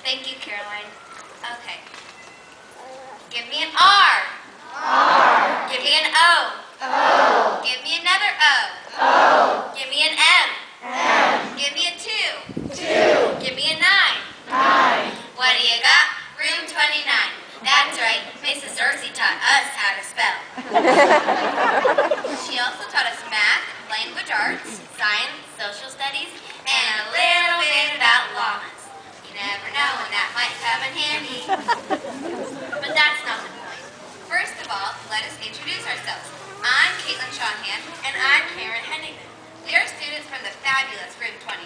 Thank you, Caroline. Okay. Give me an R. R. Give me an O. O. Give me another O. O. Give me an M. M. Give me a 2. 2. Give me a 9. 9. What do you got? Room 29. That's right, Mrs. Dorsey taught us how to spell. She also taught us math, language arts, science, social studies, and a little bit about llamas. You never know when that might come in handy. But that's not the point. First of all, let us introduce ourselves. I'm Kaitlin, and I'm Camryn. We are students from the fabulous Room 29.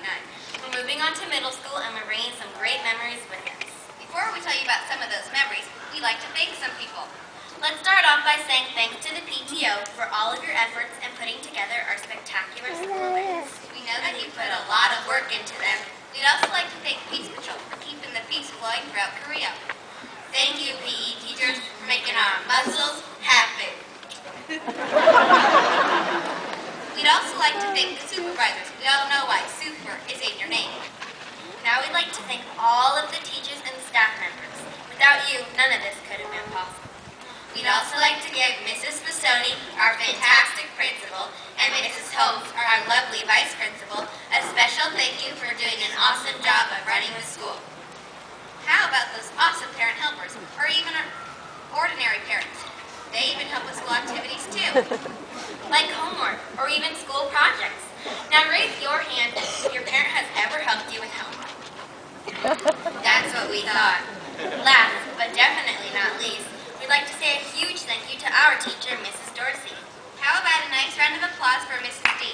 We're moving on to middle school, and we're bringing some great memories with us. Before we tell you about some of those memories, we like to thank some people. Let's start off by saying thanks to the PTO for all of your efforts in putting together our spectacular school events. We know that you put a lot of work into them. We'd also like to thank Peace Patrol for keeping the peace flowing throughout Korea. Thank you, PE teachers, for making our muscles happy. We'd also like to thank the supervisors. We all know why super is in your name. Now we'd like to thank all of the teachers and staff members. Without you, none of this could have been possible. We'd also like to give Mrs. Bastoni, our fantastic principal, and Mrs. Holmes, our lovely vice principal, a special thank you for doing an awesome job of running the school. How about those awesome parent helpers, or even our ordinary parents? They even help with school activities too, like homework, or even school projects. Now raise your hand if your parent has ever helped you with homework. That's what we thought. Last, but definitely not least, we'd like to say a huge thank you to our teacher, Mrs. Dorsey. How about a nice round of applause for Mrs. D?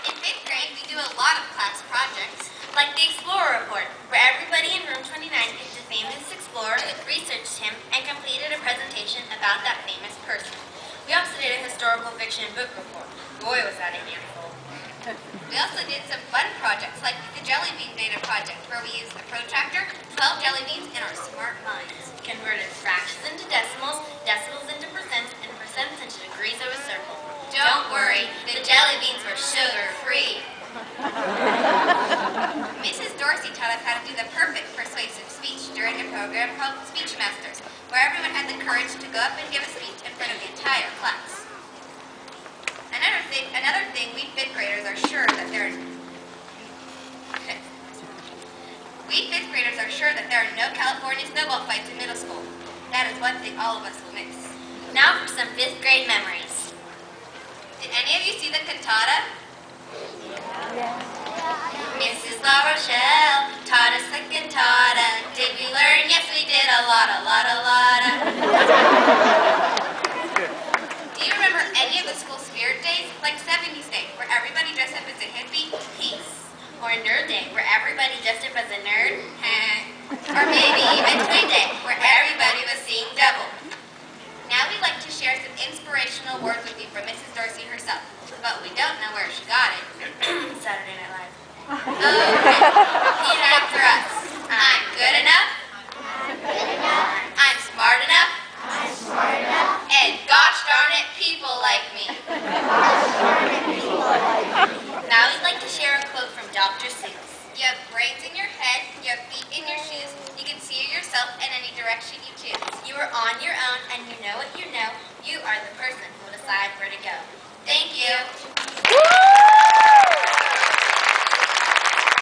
In 5th grade, we do a lot of class projects, like the Explorer Report, where everybody in Room 29 picked a famous explorer, researched him, and completed a presentation about that famous person. We also did a historical fiction book report. Boy, was that a handful. We also did some fun projects, like the Jelly Bean Data Project, where we used the protractor, 12 jelly beans, and our smart minds. Converted fractions into decimals, decimals into percents, and percents into degrees of a circle. Don't worry, the jelly beans were sugar-free. Mrs. Dorsey taught us how to do the perfect persuasive speech during a program called Speech Masters, where everyone had the courage to go up and give a speech in front of the entire class. Another thing, we 5th graders are sure that there are no California snowball fights in middle school. That is one thing all of us will miss. Now for some 5th grade memories. Did any of you see the cantata? Yes. Mrs. La Rochelle taught us the cantata. Did we learn? Yes, we did. A lot. Do you remember any of the school spirit days? Like 70s Day, where everybody dressed up as a hippie? Peace. Or Nerd Day, where everybody dressed up as a nerd? Or maybe even Twin Day, where everybody was seeing double. Now we'd like to share some inspirational words with you from Mrs. Dorsey herself, but we don't know where she got it. Saturday Night Live. Okay, repeat after us. I'm good enough. I'm smart enough. And gosh darn it, people like me. Now we'd like to share a quote from Dr. Seuss. You have brains in your head, you have feet in your shoes, you can see yourself in any direction you choose. You are on your own and you know what you know. You are the person who will decide where to go. Thank you.